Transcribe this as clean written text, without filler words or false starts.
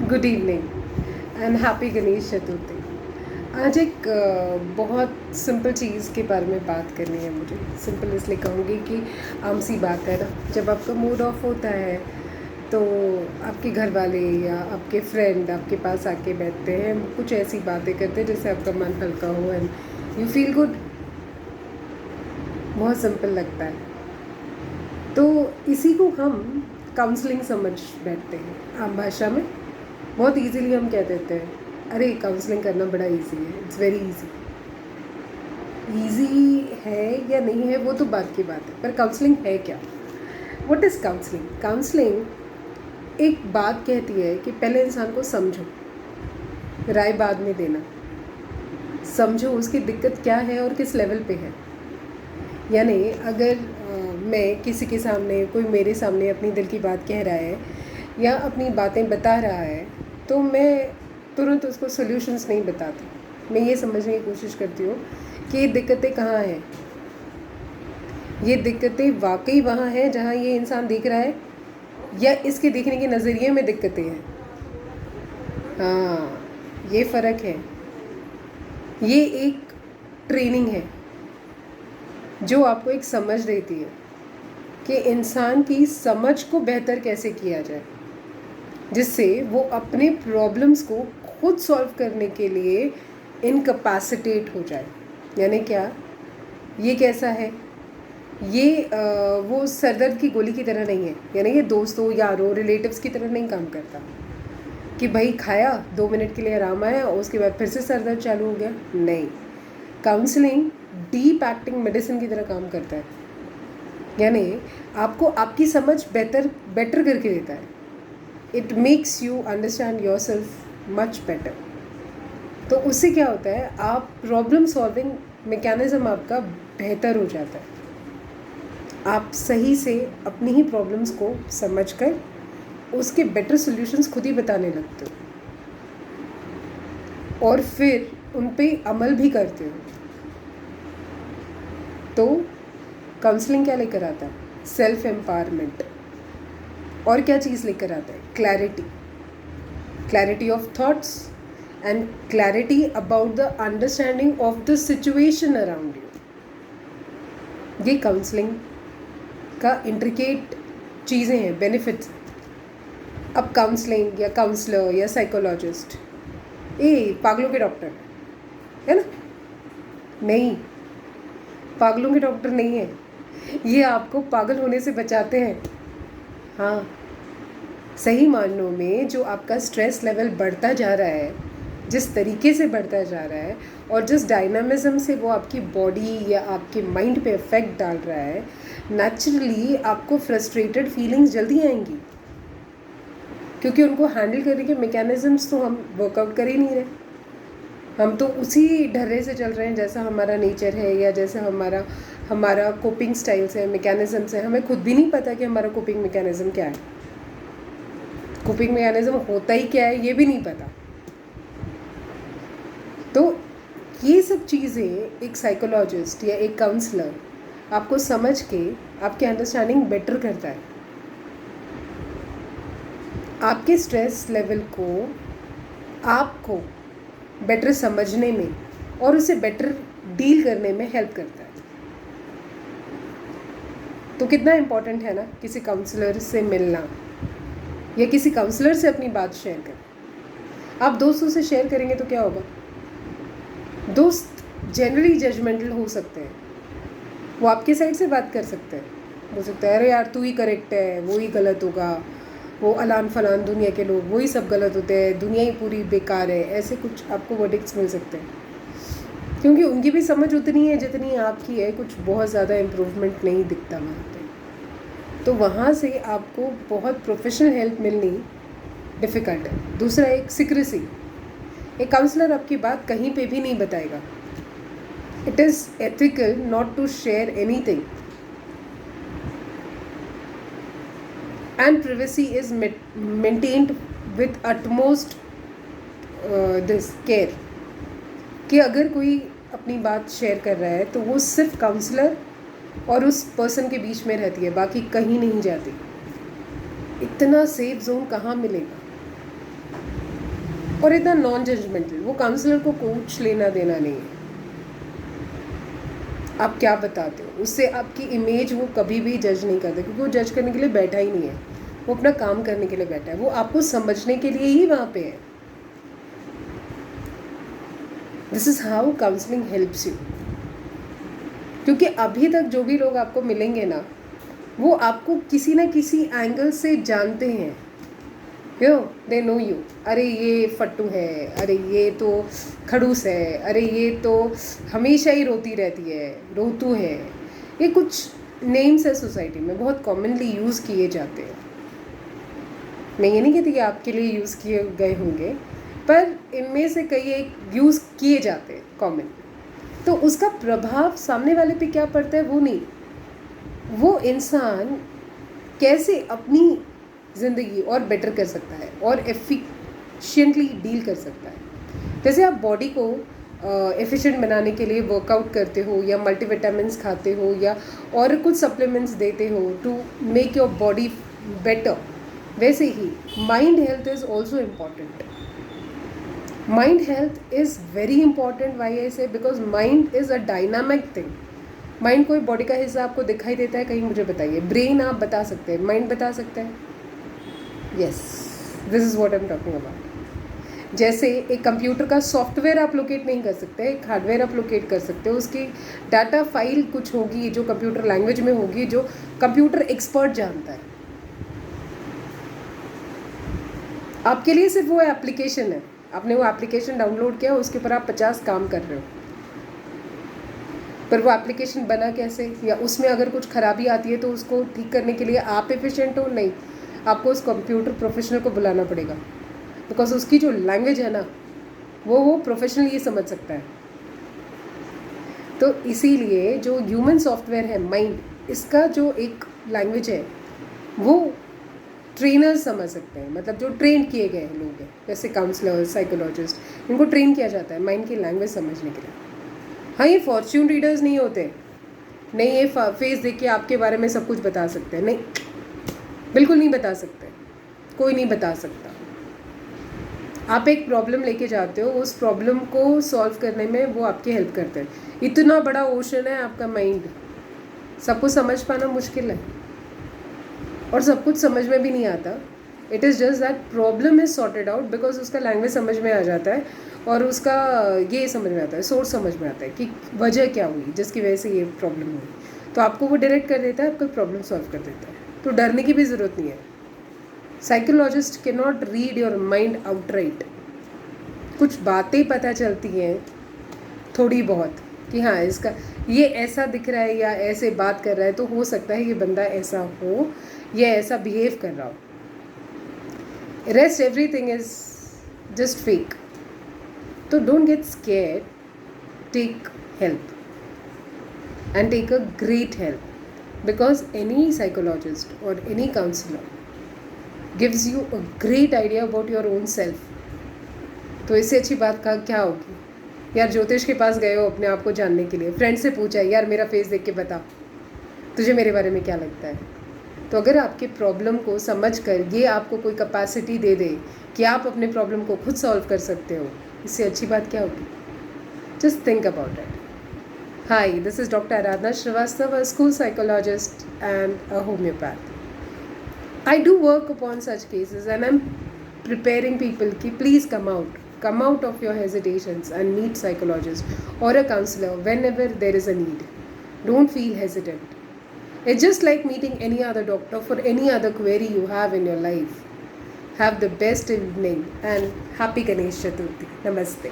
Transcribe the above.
Good evening and happy Ganesh Chaturthi. आज एक बहुत सिंपल चीज़ के बारे में बात करनी है मुझे। सिंपल इसलिए कहूँगी कि आम सी बात है ना, जब आपका मूड ऑफ होता है तो आपके घर वाले या आपके फ्रेंड आपके पास आके बैठते हैं, कुछ ऐसी बातें करते हैं जिससे आपका मन हल्का हो एंड यू फील गुड। बहुत सिंपल लगता है। तो इसी को हम काउंसलिंग समझ बैठते हैं आम भाषा में। बहुत इजीली हम कह देते हैं, अरे काउंसलिंग करना बड़ा इजी है, इट्स वेरी इजी। इजी है या नहीं है वो तो बात की बात है, पर काउंसलिंग है क्या? What is counselling? काउंसलिंग एक बात कहती है कि पहले इंसान को समझो, राय बाद में देना। समझो उसकी दिक्कत क्या है और किस लेवल पे है। यानी अगर मैं किसी के सामने, कोई मेरे सामने अपनी दिल की बात कह रहा है या अपनी बातें बता रहा है, तो मैं तुरंत उसको सॉल्यूशंस नहीं बताती। मैं ये समझने की कोशिश करती हूँ कि ये दिक्कतें कहाँ हैं। ये दिक्कतें वाकई वहाँ हैं जहाँ ये इंसान देख रहा है, या इसके देखने के नज़रिए में दिक्कतें हैं। हाँ, ये फ़र्क है। ये एक ट्रेनिंग है जो आपको एक समझ देती है कि इंसान की समझ को बेहतर कैसे किया जाए, जिससे वो अपने प्रॉब्लम्स को खुद सॉल्व करने के लिए इनकैपेसिटेट हो जाए। यानी क्या? ये कैसा है? ये वो सरदर्द की गोली की तरह नहीं है। यानी ये दोस्तों, यारों, रिलेटिव्स की तरह नहीं काम करता कि भाई खाया, 2 मिनट के लिए आराम आया और उसके बाद फिर से सरदर्द चालू हो गया। नहीं, काउंसलिंग डीप एक्टिंग मेडिसिन की तरह काम करता है। यानी आपको आपकी समझ बेटर करके देता है। It makes you understand your self much better. तो उससे क्या होता है, आप प्रॉब्लम सॉल्विंग मैकेनिज़्म आपका बेहतर हो जाता है। आप सही से अपनी ही प्रॉब्लम्स को समझकर उसके बेटर सॉल्यूशंस खुद ही बताने लगते हो और फिर उन पे अमल भी करते हो। तो काउंसलिंग क्या लेकर आता है? Self empowerment. और क्या चीज़ लेकर आता है? Clarity of thoughts and clarity about the understanding of the situation around you. ये काउंसलिंग का इंट्रिकेट चीज़ें हैं, बेनिफिट्स। अब काउंसलिंग या काउंसलर या साइकोलॉजिस्ट पागलों के डॉक्टर है ना? नहीं, पागलों के डॉक्टर नहीं है। ये आपको पागल होने से बचाते हैं। हाँ, सही मायनों में जो आपका स्ट्रेस लेवल बढ़ता जा रहा है, जिस तरीके से बढ़ता जा रहा है और जिस डायनामिज्म से वो आपकी बॉडी या आपके माइंड पे इफ़ेक्ट डाल रहा है, नेचुरली आपको फ्रस्ट्रेटेड फीलिंग्स जल्दी आएंगी, क्योंकि उनको हैंडल करने के मैकेनिज़म्स तो हम वर्कआउट कर ही नहीं रहे। हम तो उसी ढर्रे से चल रहे हैं जैसा हमारा नेचर है या जैसा हमारा कोपिंग स्टाइल्स है, मैकेनिज़म्स है। हमें खुद भी नहीं पता कि हमारा कोपिंग मैकेनिज़्म क्या है। कोपिंग मैकेनिज़्म होता ही क्या है ये भी नहीं पता। तो ये सब चीज़ें एक साइकोलॉजिस्ट या एक काउंसलर आपको समझ के आपकी अंडरस्टैंडिंग बेटर करता है, आपके स्ट्रेस लेवल को आपको बेटर समझने में और उसे बेटर डील करने में हेल्प करता है। तो कितना इम्पोर्टेंट है ना किसी काउंसलर से मिलना या किसी काउंसलर से अपनी बात शेयर करना। आप दोस्तों से शेयर करेंगे तो क्या होगा? दोस्त जनरली जजमेंटल हो सकते हैं। वो आपके साइड से बात कर सकते हैं, हो सकता है अरे यार तू ही करेक्ट है, वो ही गलत होगा, वो अलान फलान दुनिया के लोग वही सब गलत होते हैं, दुनिया ही पूरी बेकार है, ऐसे कुछ आपको वर्डिक्ट्स मिल सकते हैं, क्योंकि उनकी भी समझ उतनी है जितनी आपकी है। कुछ बहुत ज़्यादा इम्प्रूवमेंट नहीं दिखता वहाँ पे। तो वहाँ से आपको बहुत प्रोफेशनल हेल्प मिलनी डिफ़िकल्ट है। दूसरा, एक सीक्रेसी। एक काउंसलर आपकी बात कहीं पे भी नहीं बताएगा। It is ethical not to share anything and privacy is maintained with utmost this care कि अगर कोई अपनी बात शेयर कर रहा है तो वो सिर्फ काउंसलर और उस पर्सन के बीच में रहती है, बाकी कहीं नहीं जाती। इतना सेफ जोन कहाँ मिलेगा? और इतना नॉन जजमेंटल, वो काउंसलर को कुछ लेना देना नहीं है आप क्या बताते हो, उससे आपकी इमेज वो कभी भी जज नहीं करते, क्योंकि वो जज करने के लिए बैठा ही नहीं है, वो अपना काम करने के लिए बैठा है, वो आपको समझने के लिए ही वहाँ पे है। This is how counselling helps you. क्योंकि अभी तक जो भी लोग आपको मिलेंगे ना, वो आपको किसी ना किसी एंगल से जानते हैं, दे नो यू। अरे ये फट्टू है, अरे ये तो खड़ूस है, अरे ये तो हमेशा ही रोती रहती है, रोतू है। ये कुछ नेम्स है सोसाइटी में, बहुत कॉमनली यूज़ किए जाते हैं। मैं ये नहीं कहती कि आपके लिए यूज़ किए गए होंगे, पर इनमें से कई एक यूज़ किए जाते हैं कॉमन। तो उसका प्रभाव सामने वाले पे क्या पड़ता है वो नहीं, वो इंसान कैसे अपनी ज़िंदगी और बेटर कर सकता है और एफिशिएंटली डील कर सकता है। जैसे आप बॉडी को एफिशिएंट बनाने के लिए वर्कआउट करते हो, या मल्टीविटामिन्स खाते हो, या और कुछ सप्लीमेंट्स देते हो to make your body better, वैसे ही mind health is also important. Mind health is very important. Why I say, because mind is a dynamic thing. Mind कोई बॉडी का हिस्सा आपको दिखाई देता है कहीं, मुझे बताइए। ब्रेन आप बता सकते हैं, माइंड बता सकते हैं? Yes, this is what I am talking about. जैसे एक कंप्यूटर का सॉफ्टवेयर आप लोकेट नहीं कर सकते, एक हार्डवेयर आप लोकेट कर सकते हो। उसकी डाटा फाइल कुछ होगी जो कंप्यूटर लैंग्वेज में होगी, जो कंप्यूटर एक्सपर्ट जानता है। आपके लिए सिर्फ वो एप्लीकेशन है, आपने वो एप्लीकेशन डाउनलोड किया, उसके ऊपर आप 50 काम कर रहे हो, पर वो एप्लीकेशन बना कैसे, या उसमें अगर कुछ खराबी आती है तो उसको ठीक करने के लिए आप एफिशिएंट हो? नहीं, आपको उस कंप्यूटर प्रोफेशनल को बुलाना पड़ेगा, बिकॉज उसकी जो लैंग्वेज है ना, वो प्रोफेशनल ये समझ सकता है। तो इसीलिए जो ह्यूमन सॉफ्टवेयर है माइंड, इसका जो एक लैंग्वेज है वो ट्रेनर्स समझ सकते हैं, मतलब जो ट्रेन किए गए हैं लोग हैं, जैसे काउंसलर, साइकोलॉजिस्ट, इनको ट्रेन किया जाता है माइंड की लैंग्वेज समझने के लिए। हाँ, ये फॉर्च्यून रीडर्स नहीं होते, नहीं ये फेस देख के आपके बारे में सब कुछ बता सकते हैं, नहीं, बिल्कुल नहीं बता सकते, कोई नहीं बता सकता। आप एक प्रॉब्लम लेके जाते हो, उस प्रॉब्लम को सॉल्व करने में वो आपकी हेल्प करते हैं। इतना बड़ा ओशन है आपका माइंड, सबको समझ पाना मुश्किल है, और सब कुछ समझ में भी नहीं आता। It is just that problem is sorted out, because उसका लैंग्वेज समझ में आ जाता है, और उसका ये समझ में आता है, सोर्स समझ में आता है कि वजह क्या हुई जिसकी वजह से ये प्रॉब्लम हुई, तो आपको वो डायरेक्ट कर देता है, आपको प्रॉब्लम सॉल्व कर देता है। तो डरने की भी ज़रूरत नहीं है। Psychologist can not read your mind outright. कुछ बातें पता चलती हैं थोड़ी बहुत कि हाँ इसका ये ऐसा दिख रहा है या ऐसे बात कर रहा है, तो हो सकता है ये बंदा ऐसा हो या ऐसा बिहेव कर रहा हो। Rest everything is just fake. तो don't get scared, take help and take a great help, because any psychologist or any counselor gives you a great idea about your own self. तो इससे अच्छी बात का क्या होगी यार? ज्योतिष के पास गए हो अपने आप को जानने के लिए, फ्रेंड से पूछा यार मेरा फेस देख के बता तुझे मेरे बारे में क्या लगता है। तो अगर आपके प्रॉब्लम को समझ कर ये आपको कोई कैपेसिटी दे दे कि आप अपने प्रॉब्लम को खुद सॉल्व कर सकते हो, इससे अच्छी बात क्या होगी? Just think about it. Hi, this is Dr. Aradhana Srivastava, a school psychologist and a homeopath. I do work upon such cases and I'm preparing people ki please come out of your hesitations and meet psychologist or a counselor whenever there is a need. Don't feel hesitant. It's just like meeting any other doctor for any other query you have in your life. Have the best evening and happy Ganesh Chaturthi. Namaste.